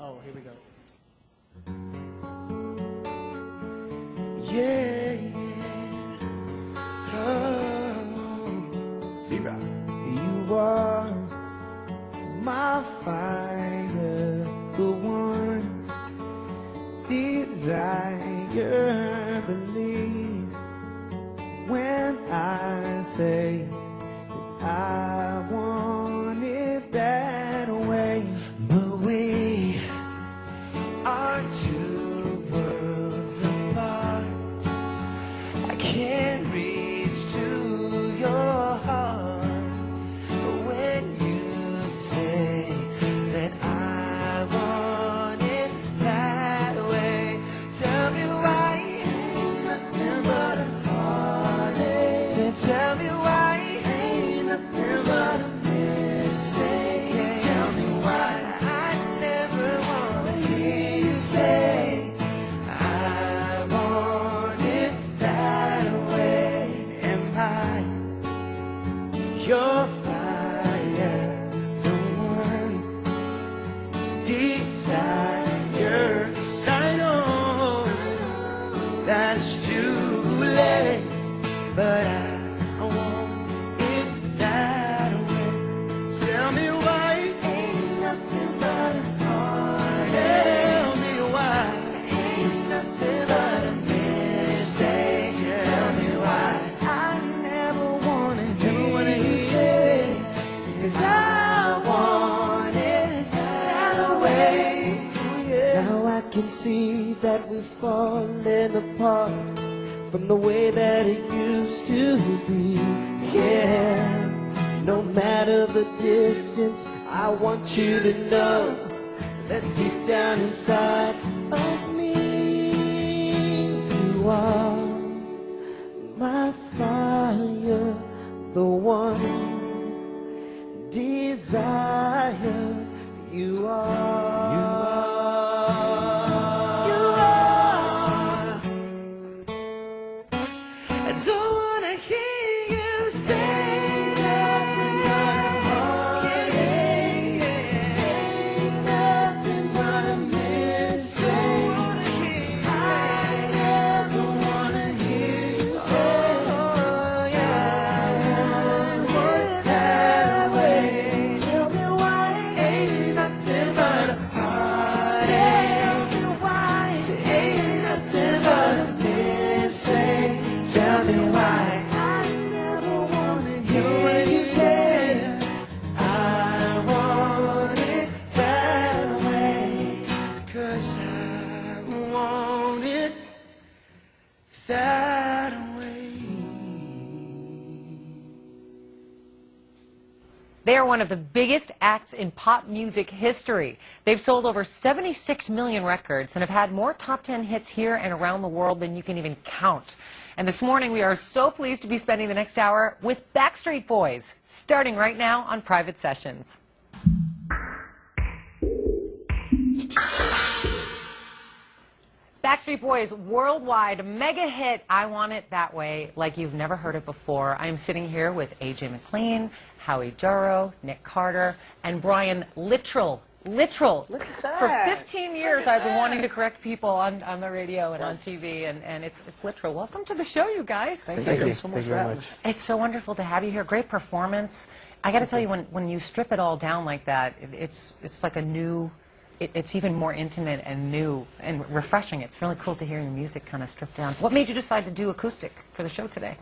Oh, here we go. Yeah, yeah. Oh, Viva. You are my fire, the one desire. Believe when I say I want it that way. But we are two worlds apart. I can't reach to your heart. But when you say that I want it that way, tell me why ain't nothing but a heartache. Say, tell me why ain't nothing but a mistake. Tell me why I never want to hear you say I want it that way. Am I your fire, the one desire? 'Cause I know that's too late, but I want it that way. Tell me why ain't nothing but a heart. Tell me why ain't nothing but a mistake. Tell me why I never wanna hear you say, 'cause I want it that way. Now I can see that we're falling apart from the way that it used to be. Yeah, no matter the distance, I want you to know that deep down inside of me, you are my fire, the one desire. You are. You are. I don't wanna hear you say nothing but a heartache. Ain't nothing but a mistake. I never wanna hear you say, oh yeah, I want it that way. Tell me why ain't nothing but a heartache. Tell me why ain't nothing but a mistake. Tell me why I never wanna hear you say I want it that way. 'Cause I want it that way. They are one of the biggest acts in pop music history. They've sold over 76 million records and have had more top 10 hits here and around the world than you can even count. And this morning we are so pleased to be spending the next hour with Backstreet Boys, starting right now on Private Sessions. Backstreet Boys' worldwide mega hit, I Want It That Way, like you've never heard it before. I am sitting here with A.J. McLean, Howie Duro, Nick Carter, and Brian Littrell. For 15 years I've been wanting to correct people on the radio and on TV, and it's Littrell. Welcome to the show, you guys. Thank you so much for having us. It's so wonderful to have you here. Great performance. I got to tell you, when you strip it all down like that, it's like a new... It's even more intimate and new and refreshing. It's really cool to hear your music kind of stripped down. What made you decide to do acoustic for the show today?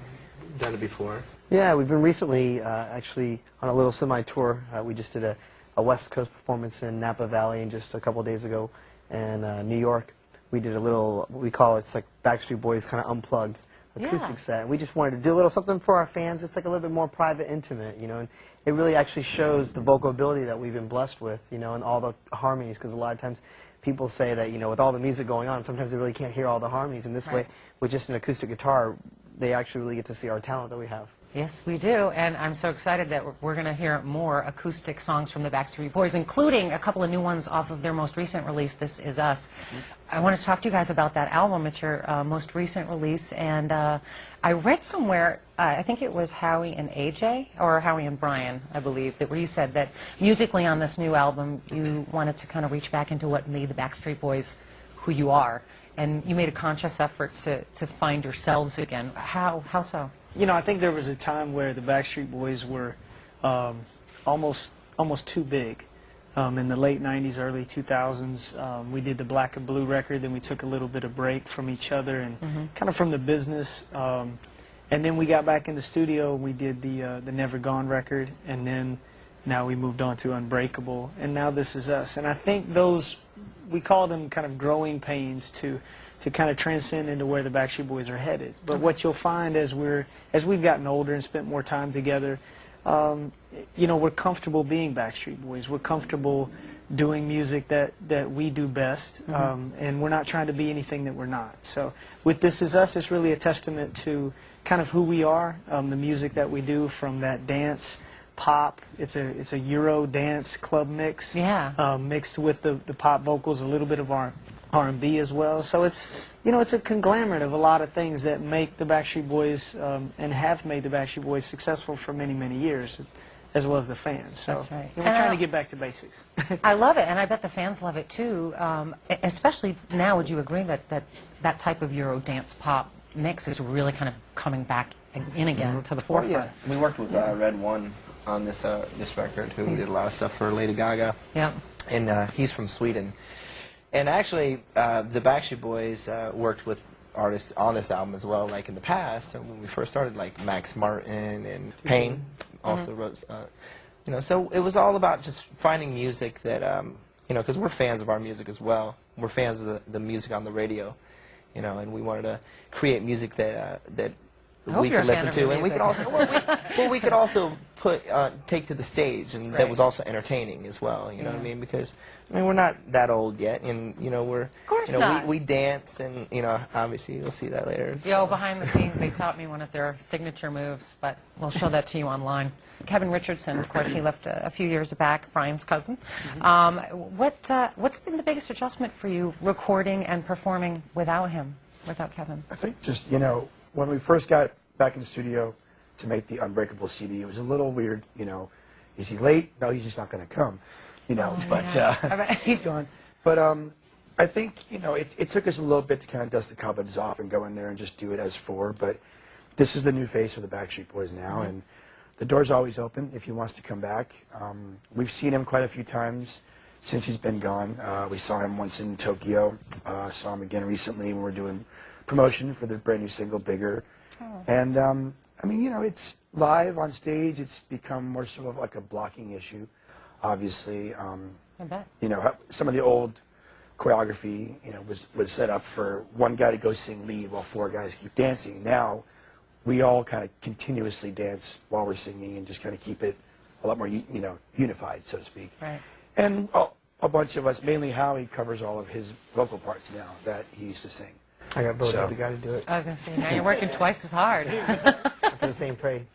Done it before. Yeah, we've been recently actually on a little semi-tour. We just did a West Coast performance in Napa Valley, and just a couple days ago in New York, we did a little, what we call it's like Backstreet Boys kind of unplugged acoustic set. And we just wanted to do a little something for our fans. It's like a little bit more private, intimate, you know. And it really actually shows the vocal ability that we've been blessed with, you know, and all the harmonies, because a lot of times people say that, you know, with all the music going on, sometimes they really can't hear all the harmonies. And this way, with just an acoustic guitar, they actually really get to see our talent that we have. Yes, we do, and I'm so excited that we're going to hear more acoustic songs from the Backstreet Boys, including a couple of new ones off of their most recent release, This Is Us. I want to talk to you guys about that album. It's your most recent release, and I read somewhere, I think it was Howie and AJ, or Howie and Brian, I believe, that where you said that musically on this new album, you wanted to kind of reach back into what made the Backstreet Boys who you are, and you made a conscious effort to find yourselves again. How so? You know, I think there was a time where the Backstreet Boys were almost too big. In the late 90s, early 2000s, we did the Black and Blue record, then we took a little bit of break from each other and kind of from the business. And then we got back in the studio, we did the Never Gone record, and then now we moved on to Unbreakable, and now This Is Us. And I think those, we call them kind of growing pains to kind of transcend into where the Backstreet Boys are headed. But what you'll find as we've gotten older and spent more time together, you know, we're comfortable being Backstreet Boys. We're comfortable doing music that we do best, and we're not trying to be anything that we're not. So with This Is Us, it's really a testament to kind of who we are, the music that we do, from that dance, pop. It's a Euro dance club mix, mixed with the pop vocals, a little bit of R&B as well. So it's, you know, it's a conglomerate of a lot of things that make the Backstreet Boys and have made the Backstreet Boys successful for many, many years, as well as the fans. So That's right. we're trying to get back to basics. I love it, and I bet the fans love it too. Especially now, would you agree that type of Euro dance pop mix is really kind of coming back in again to the forefront? Yeah. We worked with Red One on this record, who did a lot of stuff for Lady Gaga. Yeah. And he's from Sweden. And actually, the Backstreet Boys worked with artists on this album as well, like in the past, and when we first started, like Max Martin and Payne also wrote, you know, so it was all about just finding music that, you know, because we're fans of our music as well. We're fans of the music on the radio, you know, and we wanted to create music that we could listen to, and we could also, we could also take to the stage, and that was also entertaining as well. You know what I mean? Because I mean, we're not that old yet, and you know, we're, you know, we dance, and you know, obviously you'll see that later. Yo, behind the scenes, they taught me one of their signature moves, but we'll show that to you online. Kevin Richardson, of course, he left a few years back, Brian's cousin. What's been the biggest adjustment for you recording and performing without him, without Kevin? I think just, you know, when we first got back in the studio to make the Unbreakable CD, it was a little weird, you know. Is he late? No, he's just not going to come, you know. He's gone. But I think, you know, it took us a little bit to kind of dust the cobwebs off and go in there and just do it as four. But this is the new face of the Backstreet Boys now, and the door's always open if he wants to come back. We've seen him quite a few times since he's been gone. We saw him once in Tokyo. Saw him again recently when we were doing promotion for the brand new single, Bigger. And, I mean, you know, it's live on stage. It's become more sort of like a blocking issue, obviously. I bet. You know, some of the old choreography, you know, was set up for one guy to go sing lead while four guys keep dancing. Now, we all kind of continuously dance while we're singing and just kind of keep it a lot more, you know, unified, so to speak. Right. And a bunch of us, mainly Howie, covers all of his vocal parts now that he used to sing. I got both of the guy to do it. I was going to say, now you're working twice as hard. For the same prey.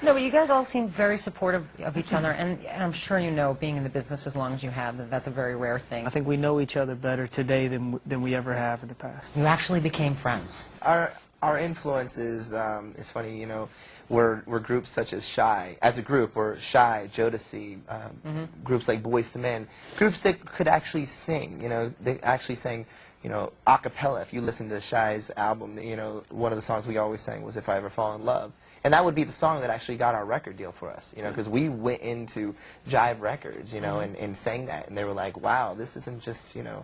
No, but you guys all seem very supportive of each other, and I'm sure you know, being in the business as long as you have, that's a very rare thing. I think we know each other better today than we ever have in the past. You actually became friends. Our influence is, it's funny, you know, we're groups such as Shy. As a group, we're Shy, Jodeci, groups like Boyz II Men, groups that could actually sing, you know, they actually sang, you know, a cappella. If you listen to Shy's album, you know, one of the songs we always sang was If I Ever Fall in Love. And that would be the song that actually got our record deal for us, you know, because we went into Jive Records, you know, and sang that. And they were like, wow, this isn't just, you know,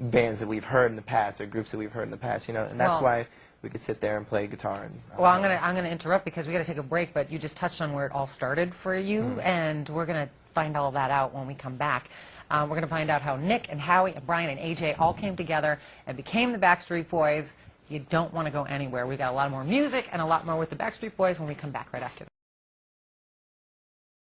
bands that we've heard in the past or groups that we've heard in the past, you know, and that's why we could sit there and play guitar. And, well, I'm gonna interrupt because we got to take a break, but you just touched on where it all started for you, and we're gonna find all of that out when we come back. We're going to find out how Nick and Howie and Brian and AJ all came together and became the Backstreet Boys. You don't want to go anywhere. We got a lot more music and a lot more with the Backstreet Boys when we come back right after this.